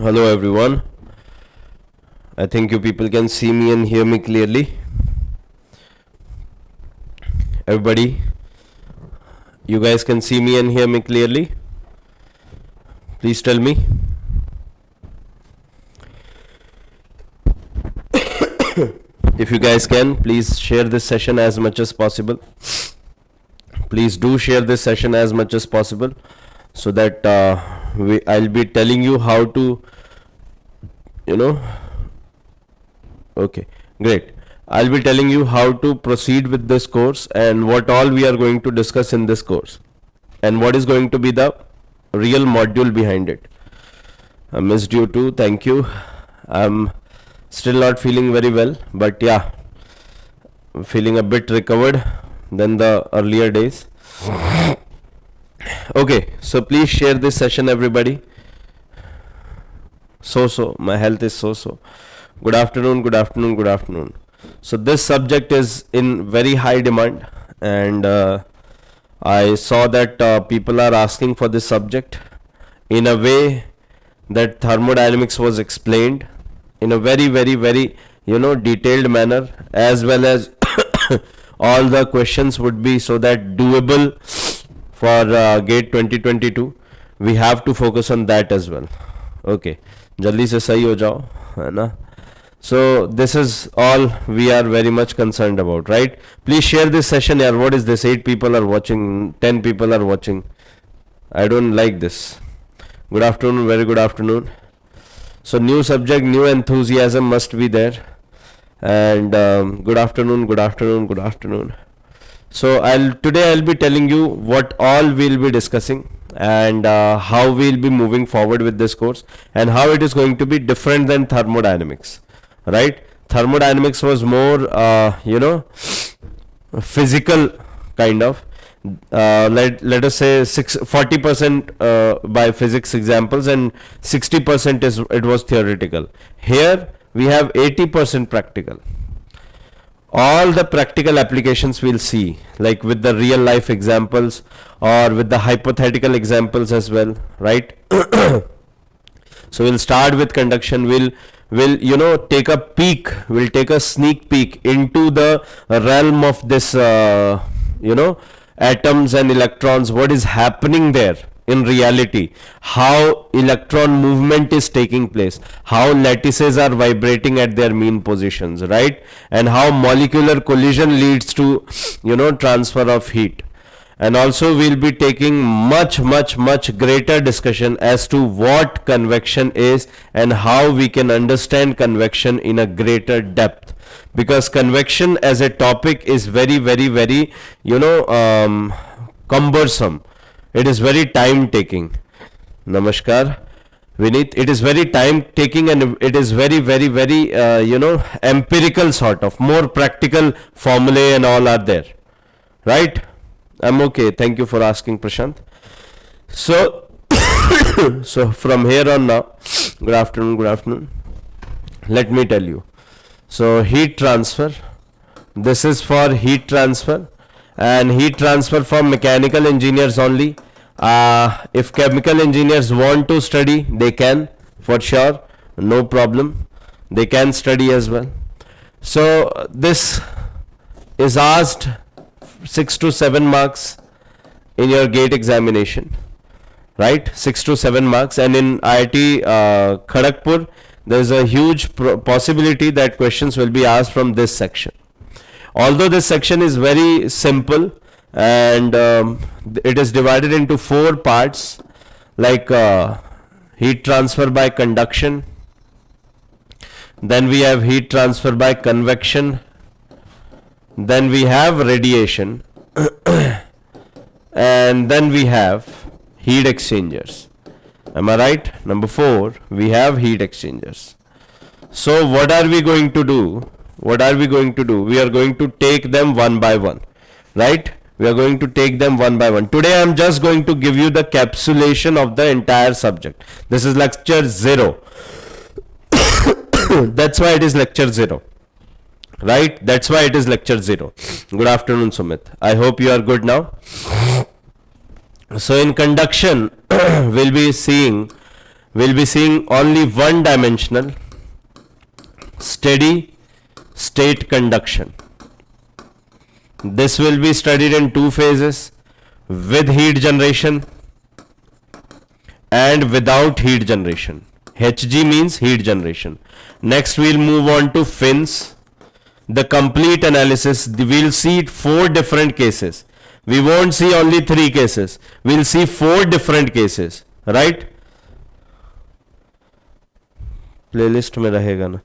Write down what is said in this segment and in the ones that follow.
Hello everyone. I think you people can see me and hear me clearly. Everybody, you guys can see me and hear me clearly? Please tell me. If you guys can, please share this session as much as possible. Please do share this session as much as possible so that I'll be telling you how to, okay, great. I'll be telling you how to proceed with this course and what all we are going to discuss in this course and what is going to be the real module behind it. I missed you too. Thank you. I'm still not feeling very well, but yeah, I'm feeling a bit recovered than the earlier days. Okay, so please share this session, everybody. My health is so. Good afternoon. So this subject is in very high demand, and I saw that people are asking for this subject in a way that thermodynamics was explained in a very detailed manner, as well as all the questions would be so that doable for GATE 2022. We have to focus on that as well. Okay, jaldi se sahi ho jao, hai na? So this is all we are very much concerned about, right? Please share this session. Yaar, what is this? 8 people are watching, 10 people are watching. I don't like this. Good afternoon, very good afternoon. So new subject, new enthusiasm must be there. And good afternoon. So today I'll be telling you what all we'll be discussing and how we'll be moving forward with this course and how it is going to be different than thermodynamics, right? Thermodynamics was more physical kind of, let us say 40% by physics examples and 60% it was theoretical. Here we have 80% practical. All the practical applications we'll see, like with the real life examples or with the hypothetical examples as well, right? So we'll start with conduction. We'll take a peek, we'll take a sneak peek into the realm of this atoms and electrons, what is happening there in reality, how electron movement is taking place, how lattices are vibrating at their mean positions, right? And how molecular collision leads to transfer of heat. And also we'll be taking much greater discussion as to what convection is and how we can understand convection in a greater depth, because convection as a topic is very cumbersome. It is very time taking. Namaskar Vinit. It is very time taking and it is very empirical sort of, more practical formulae and all are there, right? I'm okay. Thank you for asking, Prashant. So, so from here on now, good afternoon. Let me tell you. So heat transfer. This is for heat transfer, and heat transfer for mechanical engineers only. If chemical engineers want to study, they can, for sure, no problem. They can study as well. So this is asked 6 to 7 marks in your GATE examination, right? 6 to 7 marks. And in IIT Kharagpur, there is a huge possibility that questions will be asked from this section. Although this section is very simple and it is divided into 4 parts, like heat transfer by conduction, then we have heat transfer by convection, then we have radiation, and then we have heat exchangers. Am I right? Number 4, we have heat exchangers. So what are we going to do? We are going to take them one by one, right? We are going to take them one by one. Today I am just going to give you the capsulation of the entire subject. This is lecture 0. That's why it is lecture 0. Right? That's why it is lecture 0. Good afternoon, Sumit. I hope you are good now. So in conduction, we'll be seeing we'll be seeing only one dimensional steady state conduction. This will be studied in two phases, with heat generation and without heat generation. HG means heat generation. Next we'll move on to fins. The complete analysis, we'll see 4 different cases. We won't see only 3 cases. We'll see 4 different cases, right? Playlist में रहेगा ना,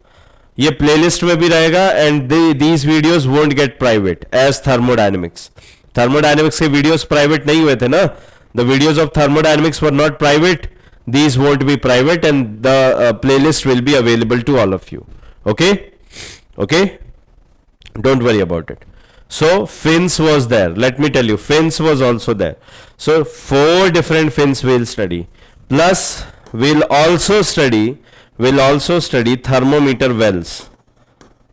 ये playlist में भी रहेगा, and these videos won't get private as thermodynamics. Thermodynamics के videos private नहीं हुए थे ना. The videos of thermodynamics were not private. These won't be private, and the playlist will be available to all of you. Okay? Okay? Don't worry about it. So fins was there. Let me tell you, fins was also there. So 4 different fins we'll study. Plus we'll also study thermometer wells.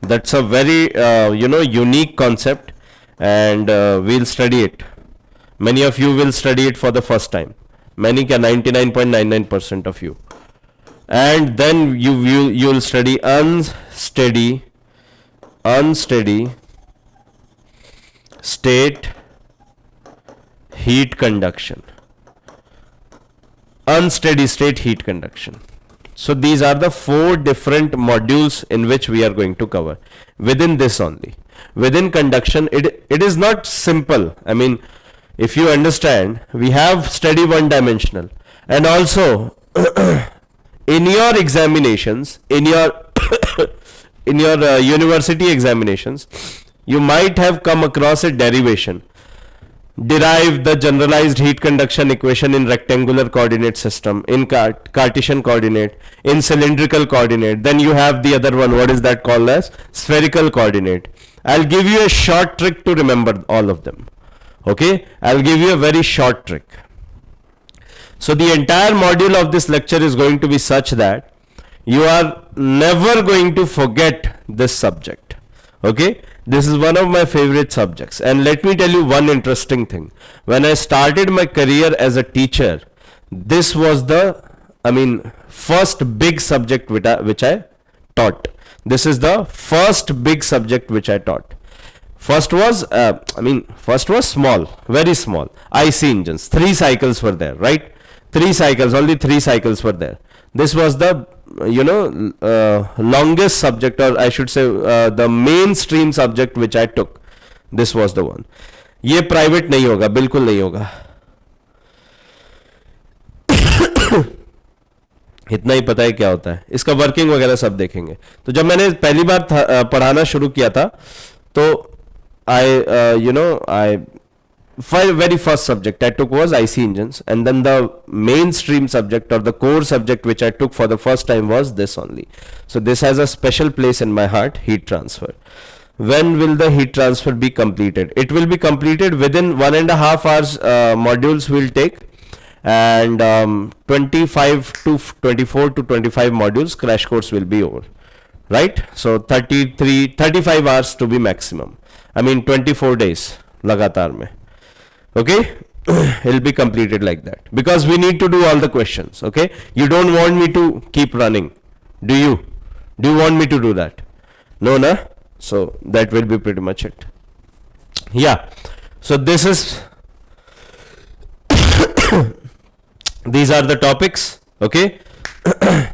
That's a very unique concept, and we'll study it. Many of you will study it for the first time. Many can 99.99% of you. And then you'll study unsteady state heat conduction. Unsteady state heat conduction. So these are the 4 different modules in which we are going to cover within this only. Within conduction, it is not simple. I mean, if you understand, we have study one dimensional, and also in your examinations, in your university examinations, you might have come across a derivation. Derive the generalized heat conduction equation in rectangular coordinate system, in Cartesian coordinate, in cylindrical coordinate. Then you have the other one, what is that called as? Spherical coordinate. I'll give you a short trick to remember all of them. Okay, I'll give you a very short trick. So the entire module of this lecture is going to be such that you are never going to forget this subject. Okay, this is one of my favorite subjects, and let me tell you one interesting thing. When I started my career as a teacher, this was the first big subject which I taught. This is the first big subject which I taught. First was small, very small. IC engines, 3 cycles were there, right? 3 cycles, only 3 cycles were there. This was the longest subject, or I should say the mainstream subject which I took. This was the one. ये private नहीं होगा, बिल्कुल नहीं होगा. इतना ही पता है क्या होता है, इसका वर्किंग वगैरह सब देखेंगे. तो जब मैंने पहली बार पढ़ाना शुरू किया था, तो very first subject I took was IC engines, and then the mainstream subject or the core subject which I took for the first time was this only. So this has a special place in my heart, heat transfer. When will the heat transfer be completed? It will be completed within 1.5 hours. Modules will take, and 25 to 24 to 25 modules crash course will be over, right? So 35 hours to be maximum. 24 days लगातार में. Okay, it'll be completed like that, because we need to do all the questions. Okay, you don't want me to keep running, do you? Do you want me to do that? No, na? So that will be pretty much it. Yeah, so this is these are the topics. Okay.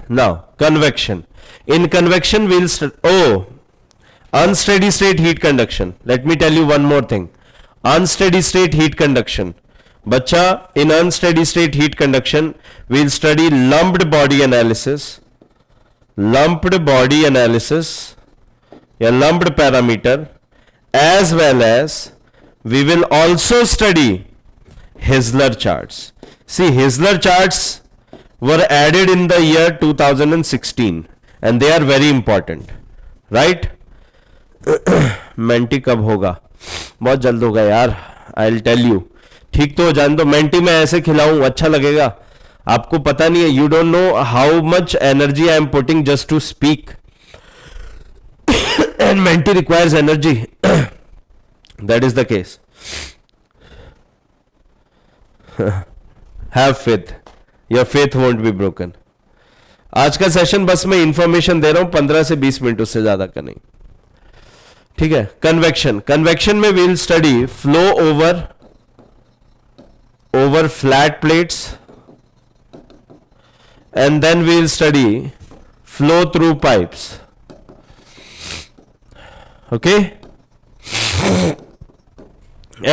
Now convection. In convection we'll unsteady state heat conduction. Let me tell you one more thing. Unsteady state heat conduction. Bacha, in unsteady state heat conduction, we'll study lumped body analysis, lumped parameter, as well as we will also study Hessler charts. See, Hessler charts were added in the year 2016, and they are very important, right? मेंटी कब होगा? बहुत जल्द होगा यार. I'll tell you. ठीक तो जान दो, मेंटी में ऐसे खिलाऊं अच्छा लगेगा? आपको पता नहीं है. You don't know how much energy I am putting just to speak. And Menti requires energy. That is the case. Have faith. Your faith won't be broken. आज का सेशन बस मैं इंफॉर्मेशन दे रहा हूं, 15 से 20 मिनट, उससे ज्यादा का नहीं. ठीक है. कन्वेक्शन, कन्वेक्शन में we'll study flow over flat plates, and then we'll study flow through pipes. Okay,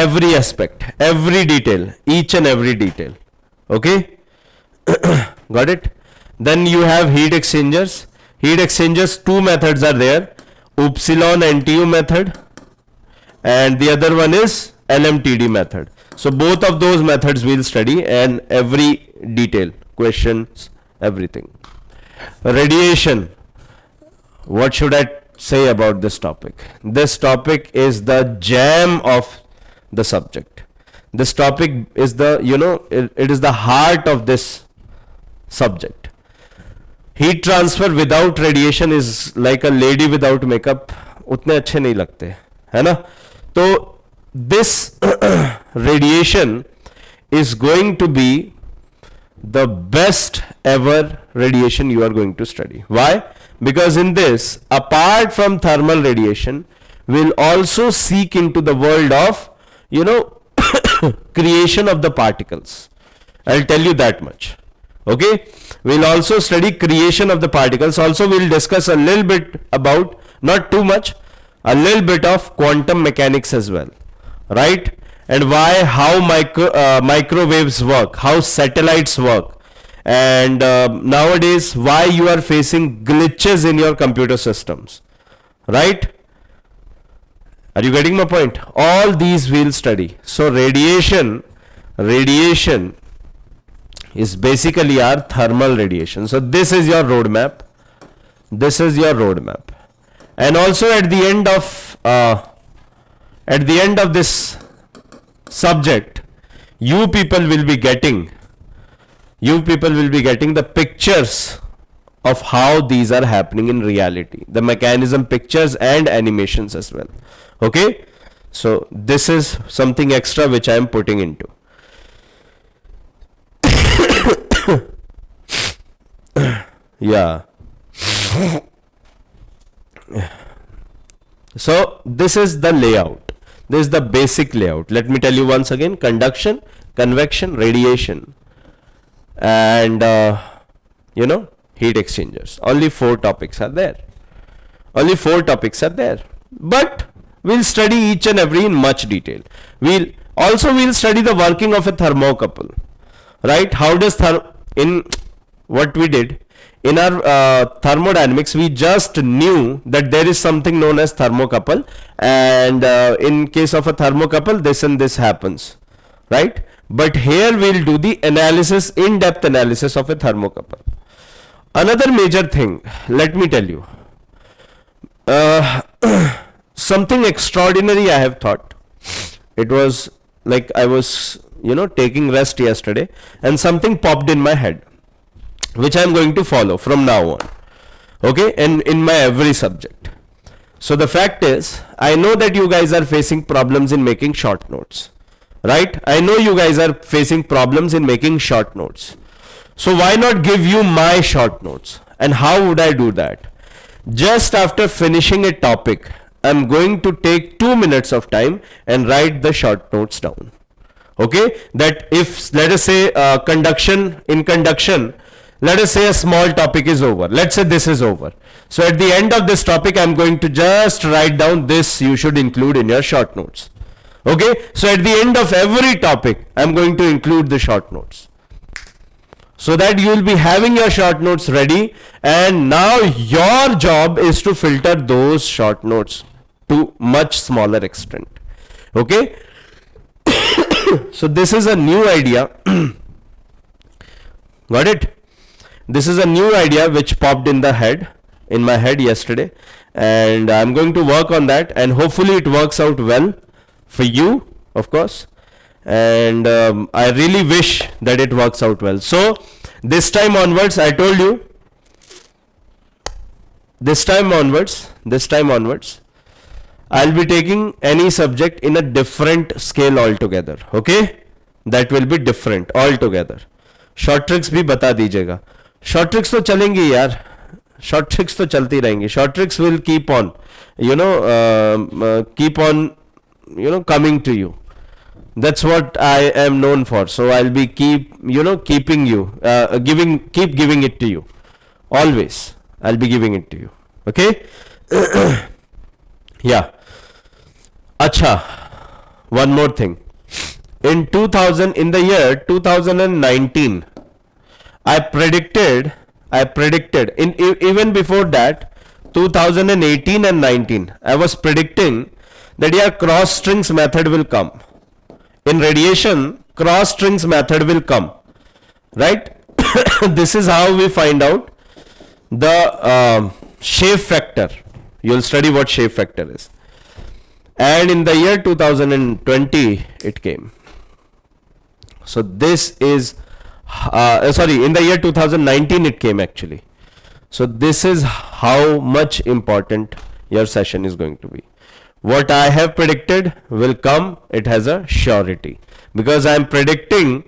every aspect, every detail, each and every detail. Okay. Got it. Then you have heat exchangers. Heat exchangers, two methods are there, upsilon NTU method, and the other one is LMTD method. So both of those methods we'll study, and every detail, questions, everything. Radiation, what should I say about this topic? This topic is the jam of the subject. This topic is the, it is the heart of this subject. Heat transfer without radiation is like a lady without makeup. उतने अच्छे नहीं लगते, है ना? तो this radiation is going to be the best ever radiation you are going to study. Why? Because in this, apart from thermal radiation, we'll also seek into the world of, creation of the particles. I'll tell you that much. Okay. We'll also study creation of the particles. Also we'll discuss a little bit about, not too much, a little bit of quantum mechanics as well, right? And why, how microwaves work, how satellites work, and nowadays why you are facing glitches in your computer systems, right? Are you getting my point? All these we'll study. So radiation is basically our thermal radiation. So this is your roadmap. This is your roadmap. And also at the end of this subject, you people will be getting the pictures of how these are happening in reality, the mechanism pictures and animations as well. Okay, so this is something extra which I am putting into. Yeah. So this is the layout. This is the basic layout. Let me tell you once again: conduction, convection, radiation, and heat exchangers. Only 4 topics are there. Only 4 topics are there. But we'll study each and every in much detail. We'll study the working of a thermocouple. Right? How does in what we did in our thermodynamics, we just knew that there is something known as thermocouple, and in case of a thermocouple, this and this happens, right? But here we'll do the analysis, in-depth analysis of a thermocouple. Another major thing, let me tell you, something extraordinary I have thought. It was like I was taking rest yesterday, and something popped in my head, which I am going to follow from now on. Okay, and in my every subject. So the fact is, I know that you guys are facing problems in making short notes, right? I know you guys are facing problems in making short notes. So why not give you my short notes? And how would I do that? Just after finishing a topic, I'm going to take 2 minutes of time and write the short notes down. Okay, that if, let us say, in conduction, let us say a small topic is over. Let's say this is over. So at the end of this topic, I'm going to just write down this you should include in your short notes. Okay, so at the end of every topic, I'm going to include the short notes, so that you will be having your short notes ready, and now your job is to filter those short notes to much smaller extent. Okay. So this is a new idea. Got it? This is a new idea which popped in my head yesterday, and I'm going to work on that, and hopefully it works out well for you, of course, and I really wish that it works out well. So this time onwards, I told you, this time onwards, I'll be taking any subject in a different scale altogether. Okay, that will be different altogether. Short tricks भी बता दीजिएगा. Short tricks तो चलेंगी यार, short tricks तो चलती रहेंगी. Short tricks will keep on, keep on, coming to you. That's what I am known for. So I'll be keeping you, keep giving it to you. Always I'll be giving it to you. Okay. Yeah. Acha, one more thing. In the year 2019, I predicted even before that, 2018 and 19, I was predicting that cross strings method will come. In radiation, cross strings method will come, right? This is how we find out the shape factor. You'll study what shape factor is. And in the year 2020, it came. So this is, in the year 2019 it came actually. So this is how much important your session is going to be. What I have predicted will come, it has a surety. Because I am predicting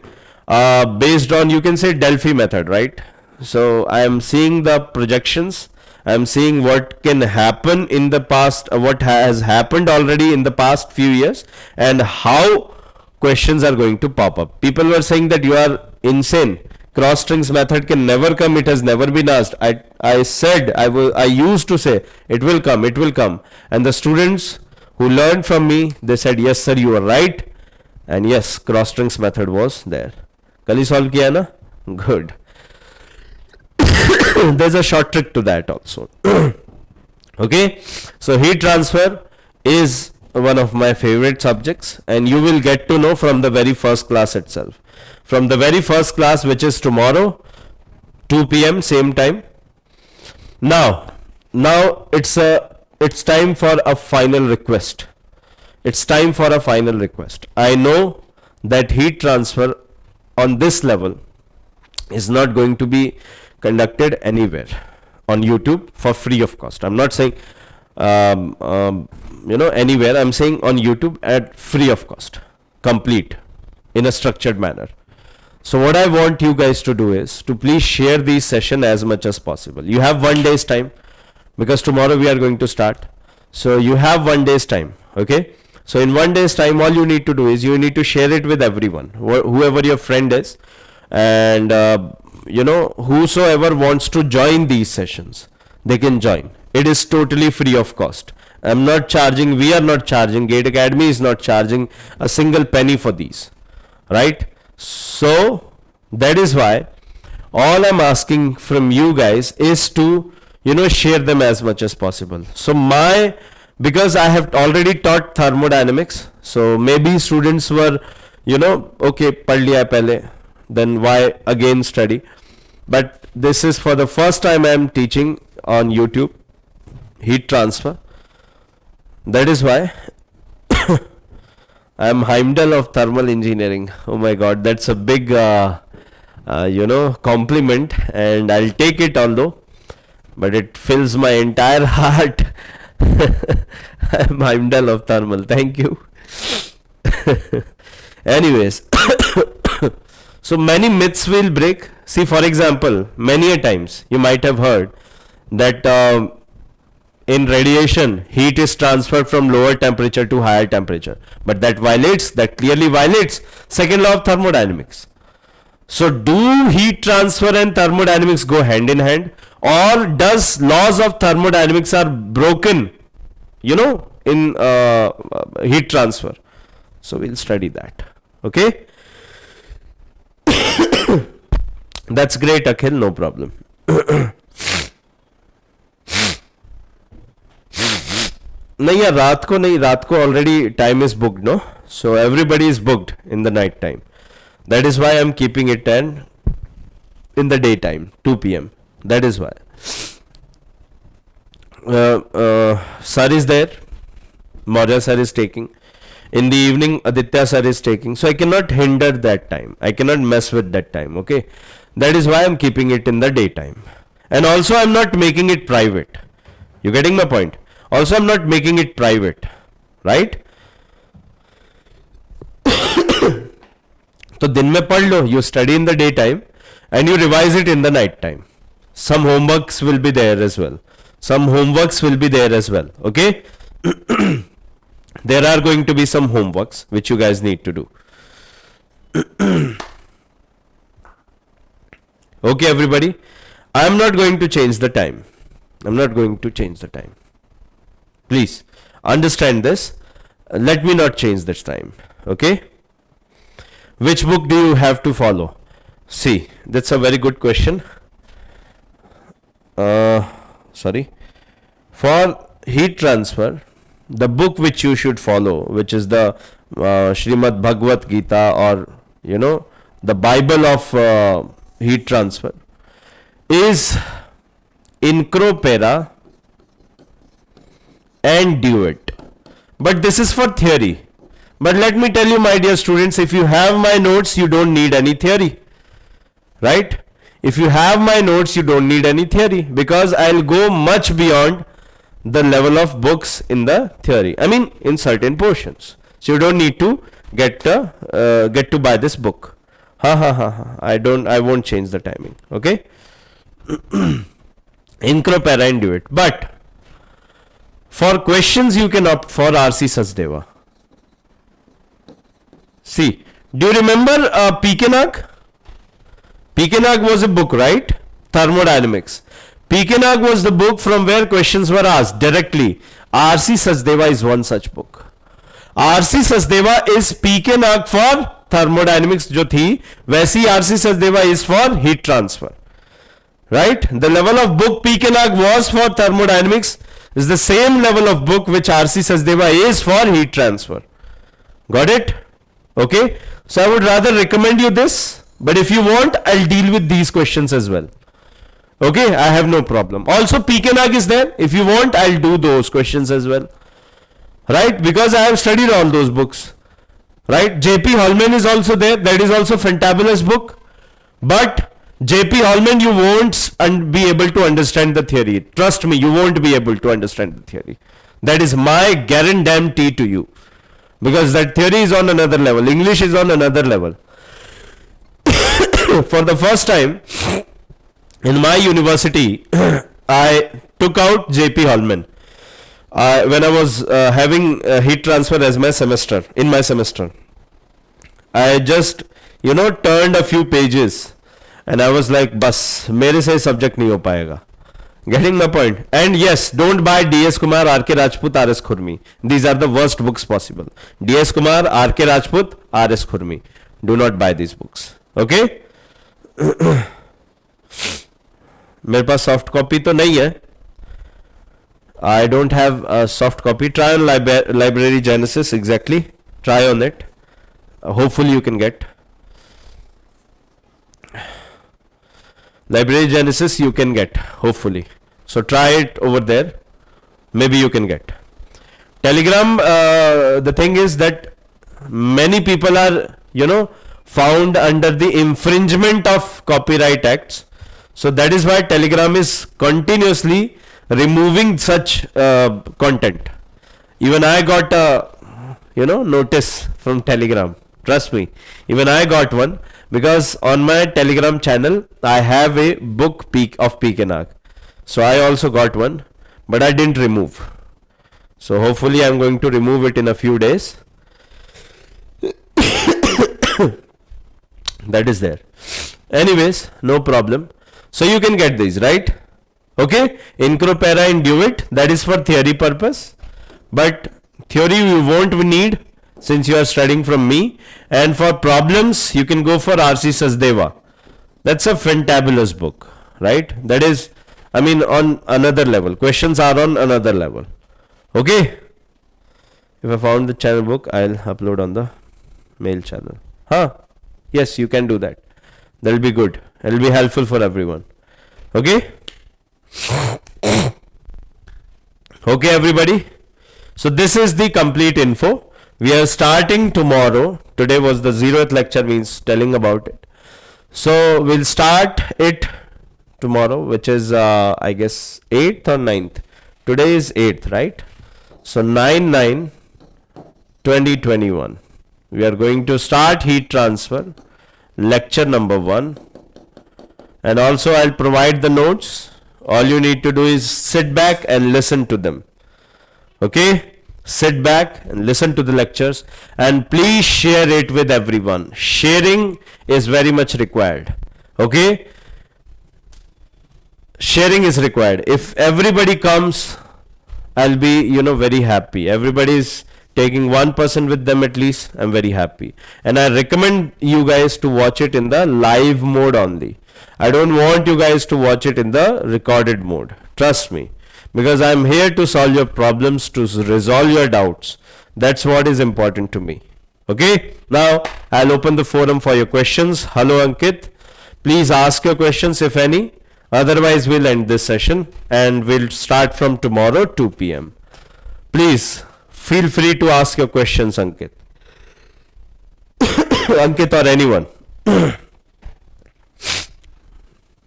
based on, you can say, Delphi method, right? So I am seeing the projections, I am seeing what can happen in the past, what has happened already in the past few years, and how questions are going to pop up. People were saying that you are insane, cross strings method can never come, it has never been asked. I used to say it will come, and the students who learned from me, they said yes sir, you are right, and yes, cross strings method was there. Kali solve kiya na? Good. There's a short trick to that also. Okay, so heat transfer is one of my favorite subjects, and you will get to know from the very first class itself. From the very first class, which is tomorrow, 2 p.m. same time. Now it's time for a final request. I know that heat transfer on this level is not going to be conducted anywhere on YouTube for free of cost. I'm not saying anywhere. I'm saying on YouTube at free of cost, complete in a structured manner. So what I want you guys to do is to please share these session as much as possible. You have 1 day's time, because tomorrow we are going to start. So you have 1 day's time. Okay. So in 1 day's time, all you need to do is you need to share it with everyone, whoever your friend is, and whosoever wants to join these sessions, they can join. It is totally free of cost. We are not charging, Gate Academy is not charging a single penny for these, right? So that is why all I'm asking from you guys is to, share them as much as possible. So because I have already taught thermodynamics, so maybe students were, okay, pad liya pehle, then why again study? But this is for the first time I am teaching on YouTube heat transfer. That is why I am Heimdall of thermal engineering. Oh my god, that's a big compliment, and I'll take it, although, but it fills my entire heart. I am Heimdall of thermal. Thank you. Anyways, so many myths will break. See, for example, many a times you might have heard that in radiation, heat is transferred from lower temperature to higher temperature, but that clearly violates second law of thermodynamics. So do heat transfer and thermodynamics go hand in hand, or does laws of thermodynamics are broken, in heat transfer? So we'll study that. Okay. That's great, Akhil, no problem. नहीं यार, रात को already time is booked, no? So everybody is booked in the night time. That is why I'm keeping it in the daytime, 2 p.m. That is why. Sir is there, Maurya sir is taking. In the evening, Aditya sir is taking. So I cannot hinder that time. I cannot mess with that time, okay? That is why I'm keeping it in the daytime. And also I'm not making it private. You getting my point? Also I'm not making it private, right? तो दिन में पढ़ लो, you study in the daytime, and you revise it in the night time. Some homeworks will be there as well. Okay. There are going to be some homeworks which you guys need to do. Okay, everybody. I am not going to change the time. Please understand this. Let me not change this time. Okay. Which book do you have to follow? See, that's a very good question. Sorry. For heat transfer, the book which you should follow, which is the Srimad Bhagavad Gita, or the Bible of heat transfer, is Incropera and Duet. But this is for theory. But let me tell you, my dear students, if you have my notes, you don't need any theory. Right? If you have my notes, you don't need any theory, because I'll go much beyond the level of books in the theory. I mean, in certain portions. So you don't need to get to buy this book. I won't change the timing. Okay. Incropera and Duet. But for questions, you can opt for R.C. Sachdeva. See, do you remember Pekenag? Pekenag was a book, right? Thermodynamics. Pekenag was the book from where questions were asked directly. R.C. Sachdeva is one such book. R.C. Sachdeva is Pekenag for thermodynamics जो थी, वैसी R.C. Sachdeva is for heat transfer. Right? The level of book Pekenag was for thermodynamics is the same level of book which R.C. Sachdeva is for heat transfer. Got it? Okay. So I would rather recommend you this, but if you want, I'll deal with these questions as well. Okay, I have no problem. Also, Pekenag is there. If you want, I'll do those questions as well. Right? Because I have studied all those books. Right? J.P. Holman is also there. That is also fantabulous book. But J.P. Holman, you won't be able to understand the theory. Trust me, you won't be able to understand the theory. That is my guarantee to you. Because that theory is on another level. English is on another level. For the first time in my university, I took out J.P. Holman. When I was having heat transfer as my semester, I just, turned a few pages and I was like, bas, mere se subject nahi ho payega. Getting my point? And yes, don't buy D.S. Kumar, R.K. Rajput, R.S. Khurmi. These are the worst books possible. D.S. Kumar, R.K. Rajput, R.S. Khurmi. Do not buy these books. Okay? मेरे पास soft copy तो नहीं है. I don't have a soft copy. Try on Library Genesis. Exactly. Try on it. Hopefully you can get. Library Genesis you can get. Hopefully. So try it over there. Maybe you can get. Telegram, the thing is that many people are, found under the infringement of copyright acts. So that is why Telegram is continuously removing such content. Even I got a notice from Telegram. Trust me, even I got one, because on my Telegram channel I have a book of Pekenag. So I also got one, but I didn't remove. So hopefully I'm going to remove it in a few days. That is there. Anyways, no problem. So you can get these, right? Okay, Incropera and Duet, that is for theory purpose, but theory you won't need since you are studying from me. And for problems, you can go for R.C. Sachdeva. That's a fantabulous book, right? That is, on another level. Questions are on another level. Okay. If I found the channel book, I'll upload on the mail channel. Yes, you can do that. That'll be good. It'll be helpful for everyone. Okay. Okay, everybody. So this is the complete info. We are starting tomorrow. Today was the 0th lecture, means telling about it. So we'll start it tomorrow, which is I guess 8th or 9th. Today is 8th, right? So 9/9/2021. We are going to start heat transfer, lecture number 1. and also I'll provide the notes. All you need to do is sit back and listen to them. Okay, sit back and listen to the lectures, and please share it with everyone. Sharing is very much required. Okay, sharing is required. If everybody comes, I'll be very happy. Everybody is taking one person with them at least. I'm very happy, and I recommend you guys to watch it in the live mode only. I don't want you guys to watch it in the recorded mode. Trust me, because I'm here to solve your problems, to resolve your doubts. That's what is important to me. Okay, now I'll open the forum for your questions. Hello Ankit, please ask your questions if any. Otherwise, we'll end this session and we'll start from tomorrow 2 p.m. Please feel free to ask your questions, Ankit. Ankit or anyone.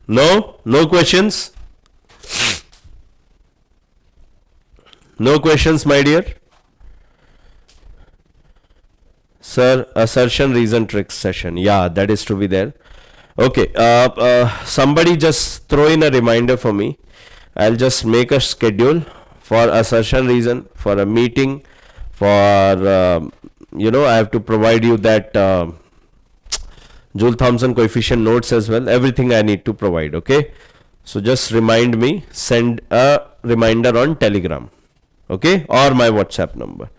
No? No questions? No questions, my dear? Sir, assertion, reason, tricks session. Yeah, that is to be there. Okay, somebody just throw in a reminder for me. I'll just make a schedule for assertion reason, for a meeting, for, I have to provide you that Joule-Thomson coefficient notes as well. Everything I need to provide, okay? So just remind me, send a reminder on Telegram, okay? Or my WhatsApp number.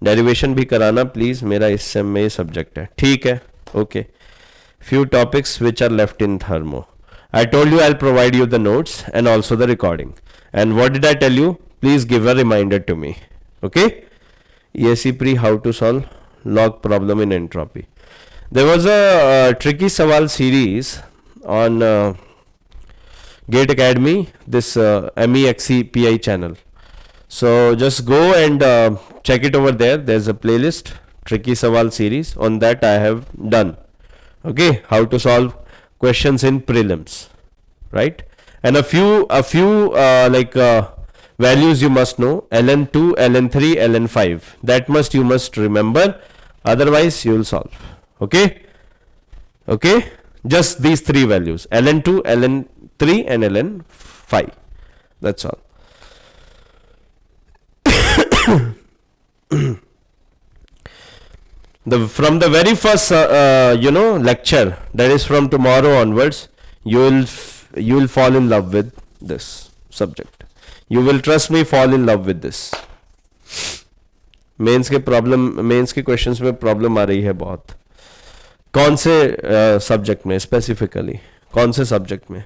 Derivation भी कराना please, मेरा इस same में subject है, ठीक है? Okay. Few topics which are left in thermo. I told you I'll provide you the notes and also the recording. And what did I tell you? Please give a reminder to me. Okay? ESE pre, how to solve log problem in entropy. There was a tricky Sawal series on Gate Academy, this MEXCPI channel. So just go and check it over there. There's a playlist, Tricky Sawal series. On that I have done. Okay, how to solve questions in prelims, right? And a few values you must know: ln2, ln3, ln5. That you must remember. Otherwise, you will solve. Okay, okay. Just these three values: ln2, ln3, and ln5. That's all. From the very first lecture, that is from tomorrow onwards, you will fall in love with this subject. You will, trust me, fall in love with this. Mains के questions में problem आ रही है बहुत. कौन से subject में specifically, कौन से सब्जेक्ट में?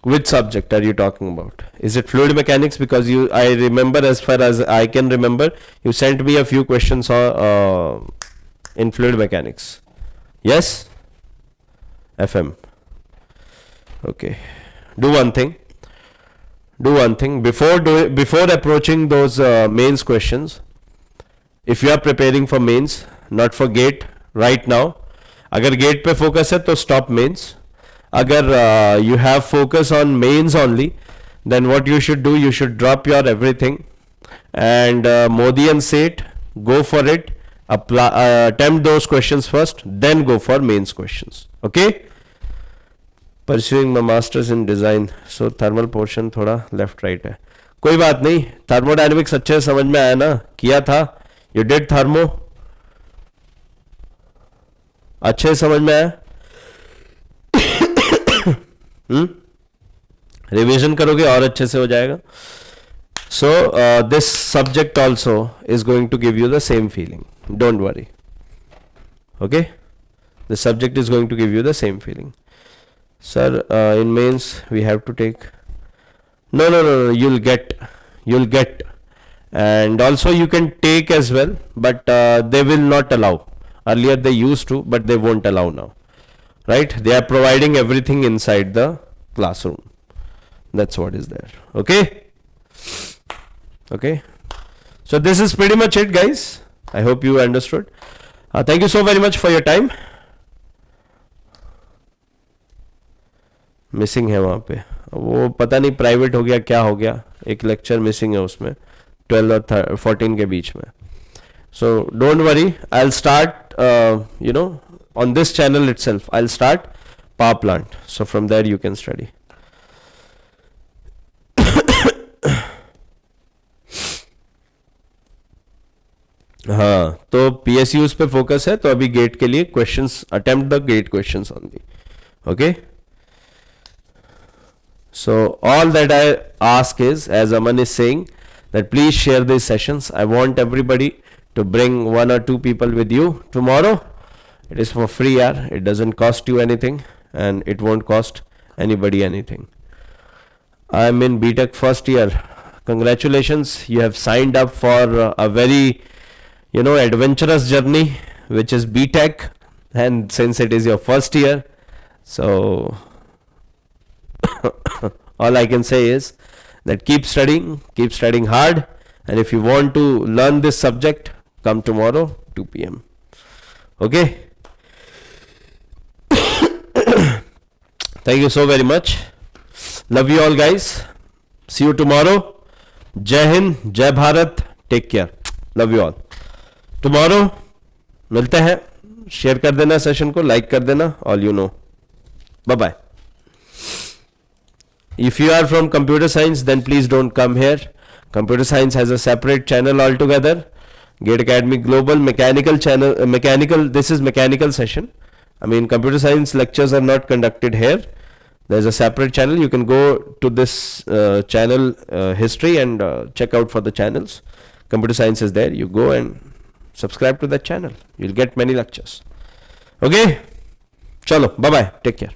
Which subject are you talking about? Is it fluid mechanics? Because I remember, as far as I can remember, you sent me a few questions in fluid mechanics. Yes? FM. Okay. Do one thing. Before approaching those mains questions, if you are preparing for mains, not for gate right now, अगर gate पे focus है तो stop mains. Agar you have focus on mains only, then what you should do, you should drop your everything and Modi and Seth, go for it, attempt those questions first, then go for mains questions. Okay? Pursuing my masters in design, so thermal portion थोड़ा left right है. कोई बात नहीं, thermodynamics अच्छे समझ में आया ना, किया था, you did thermo, अच्छे समझ में आया. रिवीजन करोगे और अच्छे से हो जाएगा. So this subject also is going to give you the same feeling, don't worry. Okay, this subject is going to give you the same feeling. Sir in mains we have to take, no, you'll get and also you can take as well, but they will not allow. Earlier they used to, but they won't allow now. Right? They are providing everything inside the classroom. That's what is there. Okay? Okay. So this is pretty much it, guys. I hope you understood. Thank you so very much for your time. Missing है वहाँ पे, वो पता नहीं private हो गया क्या हो गया, एक लेक्चर मिसिंग है उसमें 12 और 14 के बीच में. So don't worry, I'll start on this channel itself, I'll start power plant. So from there you can study. हाँ, तो PSUs पे फोकस है, तो अभी गेट के लिए questions, attempt the gate questions only. Okay, so all that I ask is, as Aman is saying, that please share these sessions. I want everybody to bring 1 or 2 people with you tomorrow. It is for free, yaar. It doesn't cost you anything, and it won't cost anybody anything. I am in BTech first year. Congratulations, you have signed up for a very, adventurous journey, which is BTech, and since it is your first year, so all I can say is that keep studying hard, and if you want to learn this subject, come tomorrow 2 p.m. Okay, thank you so very much. Love you all, guys. See you tomorrow. Jai Hind, Jai Bharat. Take care. Love you all. Tomorrow मिलते हैं. Share कर देना session को, like कर देना. All you know. Bye bye. If you are from computer science, then please don't come here. Computer science has a separate channel altogether. Gate Academy Global Mechanical channel. This is mechanical session. I mean, computer science lectures are not conducted here. There's a separate channel. You can go to this channel history and check out for the channels. Computer science is there. You go and subscribe to that channel. You'll get many lectures. Okay? Chalo. Bye bye. Take care.